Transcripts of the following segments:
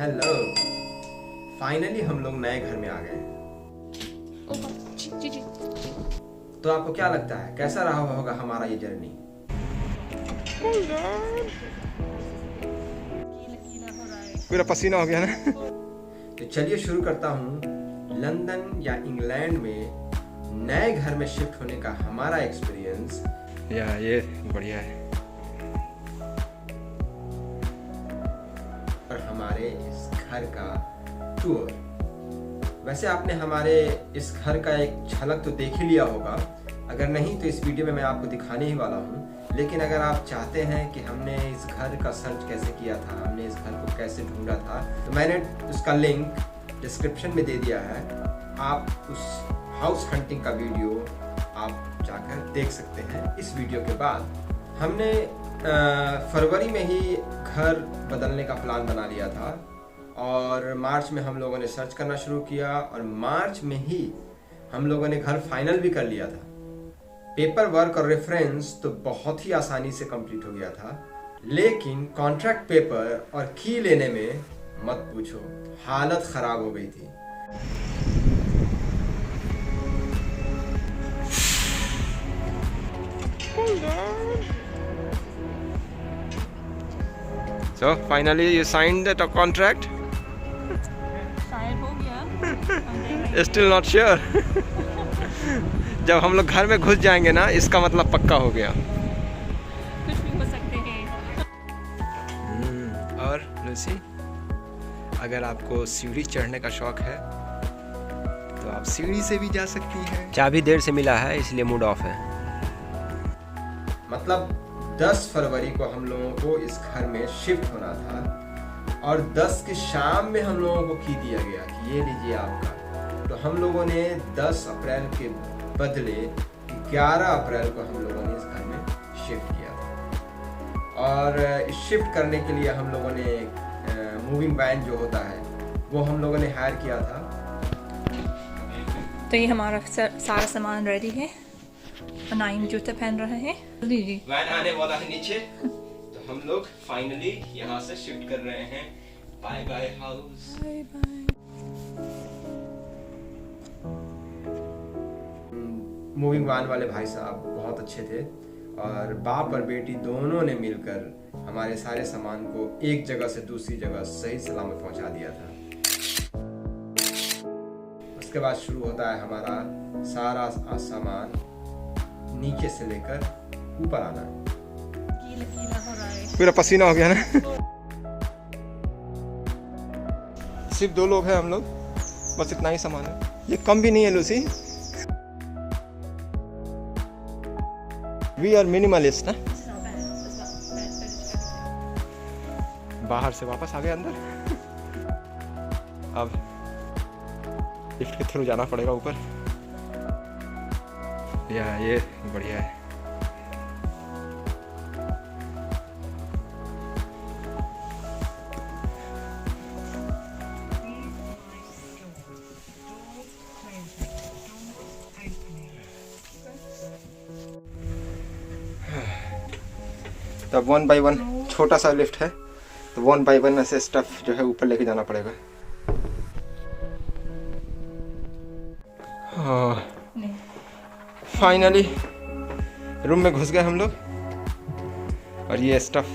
Hello. Finally हम लोग नए घर में आ गए हैं। जी। तो आपको क्या लगता है कैसा रहा होगा हमारा ये जर्नी? पूरा पसीना हो गया ना। तो चलिए शुरू करता हूँ। लंदन या इंग्लैंड में नए घर में शिफ्ट होने का हमारा एक्सपीरियंस। ये बढ़िया है। और हमारे इस घर का टूर। वैसे आपने हमारे इस घर का एक झलक तो देख ही लिया होगा। अगर नहीं तो इस वीडियो में मैं आपको दिखाने ही वाला हूँ। लेकिन अगर आप चाहते हैं कि हमने इस घर का सर्च कैसे किया था, हमने इस घर को कैसे ढूंढा था, तो मैंने उसका लिंक डिस्क्रिप्शन में दे दिया है। आप उस हाउस हंटिंग का वीडियो आप जाकर देख सकते हैं। इस वीडियो के बाद हमने फरवरी में ही घर बदलने का प्लान बना लिया था और मार्च में हम लोगों ने सर्च करना शुरू किया और मार्च में ही हम लोगों ने घर फाइनल भी कर लिया था। पेपर वर्क और रेफरेंस तो बहुत ही आसानी से कंप्लीट हो गया था, लेकिन कॉन्ट्रैक्ट पेपर और की लेने में मत पूछो, हालत खराब हो गई थी। So finally you signed the contract? शायद हो गया। Still not sure. जब हम लोग घर में घुस जाएंगे ना, इसका मतलब पक्का हो गया। कुछ भी हो सकते हैं। और लूसी, अगर आपको सीढ़ी चढ़ने का शौक है तो आप सीढ़ी से भी जा सकती हैं। चाबी देर से मिला है इसलिए मूड ऑफ है। मतलब 10 फरवरी को हम लोगों को इस घर में शिफ्ट होना था और 10 की शाम में हम लोगों को की दिया गया कि ये लीजिए आपका। तो हम लोगों ने 10 अप्रैल के बदले 11 अप्रैल को हम लोगों ने इस घर में शिफ्ट किया था। और इस शिफ्ट करने के लिए हम लोगों ने मूविंग वैन जो होता है वो हम लोगों ने हायर किया था। तो ये हमारा सारा सामान रेडी है। नाइम जूते पहन रहे हैं। जी वैन आने वाला है नीचे। तो हम लोग फाइनली यहाँ से शिफ्ट कर रहे हैं। Bye bye house. Moving van वाले भाई साहब बहुत अच्छे थे और बाप और बेटी दोनों ने मिलकर हमारे सारे सामान को एक जगह से दूसरी जगह सही सलामत पहुंचा दिया था। उसके बाद शुरू होता है हमारा सारा सामान नीचे से लेकर ऊपर आना। गीला हो रहा है। पूरा पसीना हो गया ना। सिर्फ 2 लोग हैं हम लोग, बस इतना ही सामान है। ये कम भी नहीं है लूसी। वी आर मिनिमलिस्ट ना। बाहर से वापस आ गए अंदर। अब लिफ्ट के थ्रू जाना पड़ेगा ऊपर। ये बढ़िया है। तब 1 बाय 1 छोटा सा लिफ्ट है, तो 1 बाय 1 ऐसे स्टफ जो है ऊपर लेके जाना पड़ेगा। फाइनली रूम में घुस गए हम लोग और ये स्टफ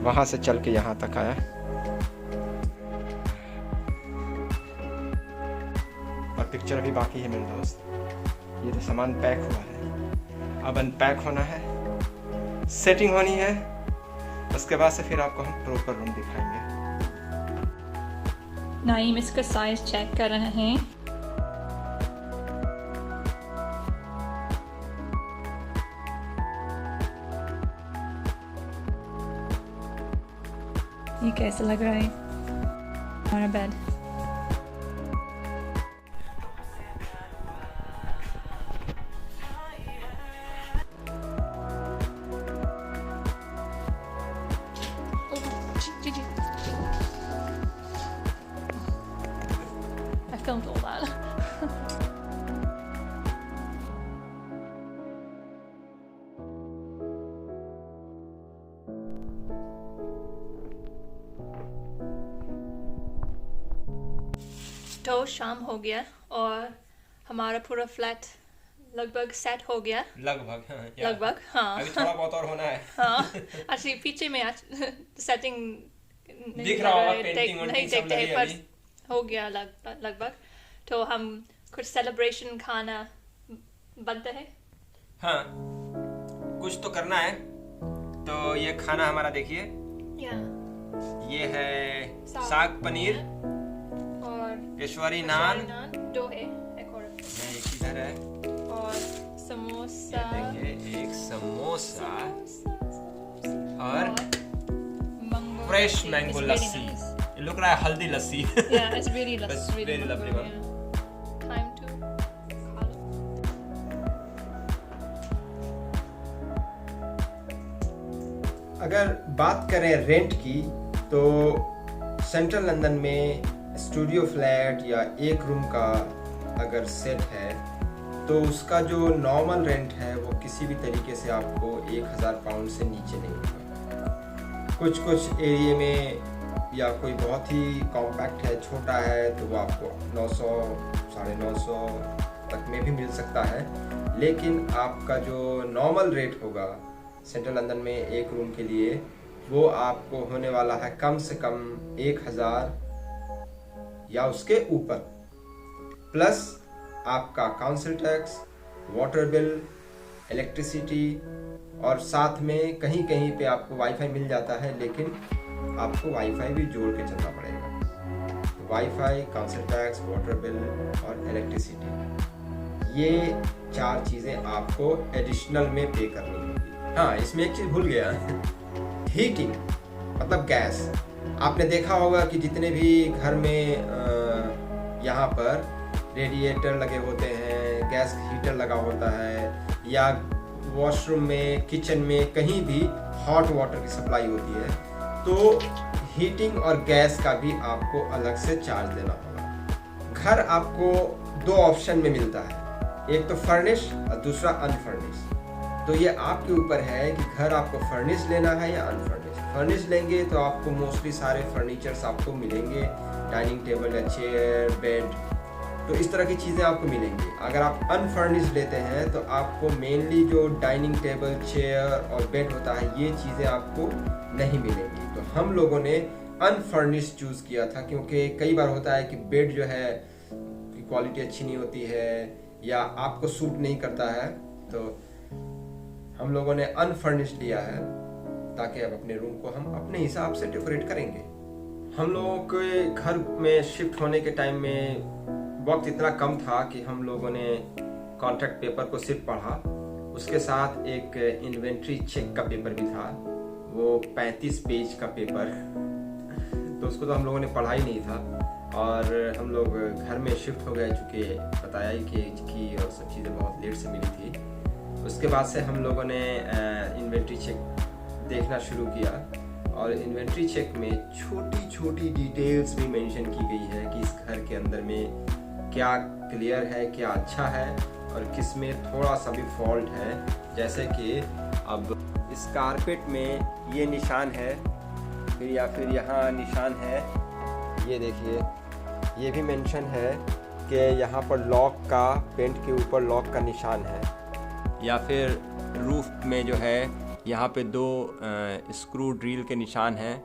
वहां से चल के यहाँ तक आया और पिक्चर अभी बाकी है मेरे दोस्त। ये तो सामान पैक हुआ है, अब अनपैक होना है, सेटिंग होनी है। उसके बाद से फिर आपको हम प्रॉपर रूम दिखाएंगे। नाइम इसका साइज चेक कर रहे हैं। ये कैसा लग रहा है हमारा बेड? जी। I filmed all that. तो शाम हो गया और हमारा पूरा फ्लैट लगभग सेट हो गया। लगभग हाँ अभी थोड़ा बहुत और होना है। हाँ एक्चुअली पीछे में सेटिंग दिख रहा होगा, पेंटिंग नहीं सब देखते लगी हैं, पर अभी। हो गया लगभग। तो हम कुछ सेलिब्रेशन खाना बनता है। हाँ, कुछ तो करना है। तो ये खाना हमारा देखिए, ये है साग पनीर और पेशवारी नान, दो है, एक और एक इधर है, और समोसा, देखिए एक समोसा और mango fresh lassi. Mango It's really lassi. nice. ये लुक रहा है हल्दी लस्सी। Yeah, it's really That's really very lovely good, one. yeah. Time to खा लो। अगर बात करें रेंट की, तो सेंट्रल लंदन में स्टूडियो फ्लैट या एक रूम का अगर सेट है तो उसका जो नॉर्मल रेंट है वो किसी भी तरीके से आपको 1000 पाउंड से नीचे नहीं होगा। कुछ कुछ एरिया में या कोई बहुत ही कॉम्पैक्ट है, छोटा है, तो वो आपको 900 950 तक में भी मिल सकता है। लेकिन आपका जो नॉर्मल रेट होगा सेंट्रल लंदन में एक रूम के लिए, वो आपको होने वाला है कम से कम 1000 या उसके ऊपर, प्लस आपका council tax, water bill, electricity, और साथ में कहीं कहीं पे आपको वाईफाई मिल जाता है, लेकिन आपको वाईफाई भी जोड़ के चलना पड़ेगा। तो wifi, council tax, water bill और इलेक्ट्रिसिटी, ये 4 चीज़ें आपको एडिशनल में पे करनी होगी। हाँ, इसमें एक चीज़ भूल गया, हीटिंग मतलब गैस। आपने देखा होगा कि जितने भी घर में यहाँ पर रेडिएटर लगे होते हैं, गैस हीटर लगा होता है, या वॉशरूम में, किचन में, कहीं भी हॉट वाटर की सप्लाई होती है, तो हीटिंग और गैस का भी आपको अलग से चार्ज देना होगा। घर आपको 2 ऑप्शन में मिलता है, एक तो फर्निश और दूसरा अनफर्निश। तो ये आपके ऊपर है कि घर आपको फर्निश लेना है या अनफर्निश। फर्निश लेंगे तो आपको मोस्टली सारे फर्नीचर्स आपको मिलेंगे, डाइनिंग टेबल या चेयर, बेड, तो इस तरह की चीज़ें आपको मिलेंगी। अगर आप अनफर्निश लेते हैं तो आपको मेनली जो डाइनिंग टेबल, चेयर और बेड होता है, ये चीज़ें आपको नहीं मिलेंगी। तो हम लोगों ने अनफर्निश चूज़ किया था, क्योंकि कई बार होता है कि बेड जो है की क्वालिटी अच्छी नहीं होती है या आपको सूट नहीं करता है, तो हम लोगों ने अनफर्निश लिया है ताकि अब अपने रूम को हम अपने हिसाब से डेकोरेट करेंगे। हम लोगों के घर में शिफ्ट होने के टाइम में वक्त इतना कम था कि हम लोगों ने कॉन्ट्रैक्ट पेपर को सिर्फ पढ़ा, उसके साथ एक इन्वेंट्री चेक का पेपर भी था, वो 35 पेज का पेपर, तो उसको तो हम लोगों ने पढ़ा ही नहीं था। और हम लोग घर में शिफ्ट हो गए, चूँकि बताया ही कि और सब चीज़ें बहुत लेट से मिली थी। उसके बाद से हम लोगों ने इन्वेंट्री चेक देखना शुरू किया, और इन्वेंट्री चेक में छोटी छोटी डिटेल्स भी मेंशन की गई है कि इस घर के अंदर में क्या क्लियर है, क्या अच्छा है, और किस में थोड़ा सा भी फॉल्ट है। जैसे कि अब इस कारपेट में ये निशान है, फिर या फिर यहाँ निशान है, ये देखिए, ये भी मेंशन है कि यहाँ पर लॉक का, पेंट के ऊपर लॉक का निशान है, या फिर रूफ में जो है यहाँ पे 2 स्क्रू ड्रिल के निशान हैं।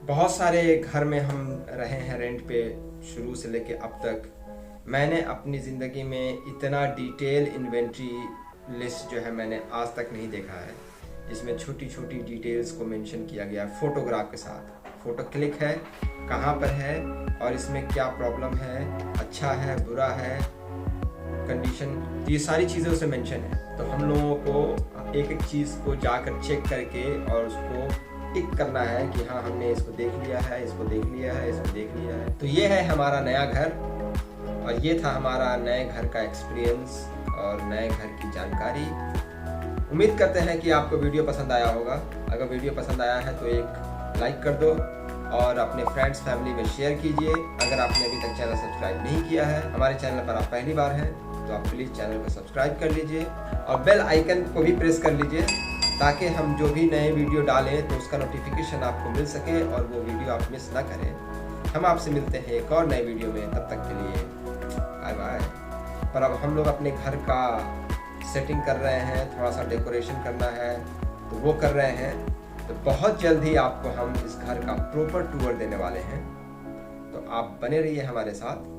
बहुत सारे घर में हम रहे हैं रेंट पे शुरू से लेके अब तक। मैंने अपनी ज़िंदगी में इतना डिटेल इन्वेंट्री लिस्ट जो है मैंने आज तक नहीं देखा है। इसमें छोटी छोटी डिटेल्स को मेंशन किया गया है फोटोग्राफ के साथ। फ़ोटो क्लिक है, कहाँ पर है, और इसमें क्या प्रॉब्लम है, अच्छा है, बुरा है, कंडीशन, ये सारी चीज़ें उसमें मेंशन है। तो हम लोगों को एक एक चीज़ को जाकर चेक करके और उसको टिक करना है कि हाँ, हमने इसको देख लिया है, इसको देख लिया है, इसको देख लिया है। तो ये है हमारा नया घर, और ये था हमारा नए घर का एक्सपीरियंस और नए घर की जानकारी। उम्मीद करते हैं कि आपको वीडियो पसंद आया होगा। अगर वीडियो पसंद आया है तो एक लाइक कर दो और अपने फ्रेंड्स फैमिली में शेयर कीजिए। अगर आपने अभी तक चैनल सब्सक्राइब नहीं किया है, हमारे चैनल पर आप पहली बार हैं, तो आप प्लीज़ चैनल को सब्सक्राइब कर लीजिए और बेल आइकन को भी प्रेस कर लीजिए, ताकि हम जो भी नए वीडियो डालें तो उसका नोटिफिकेशन आपको मिल सके और वो वीडियो आप मिस ना करें। हम आपसे मिलते हैं एक और नए वीडियो में, तब तक के लिए बाय बाय। पर अब हम लोग अपने घर का सेटिंग कर रहे हैं, थोड़ा सा डेकोरेशन करना है तो वो कर रहे हैं। तो बहुत जल्द ही आपको हम इस घर का प्रॉपर टूर देने वाले हैं, तो आप बने रहिए हमारे साथ।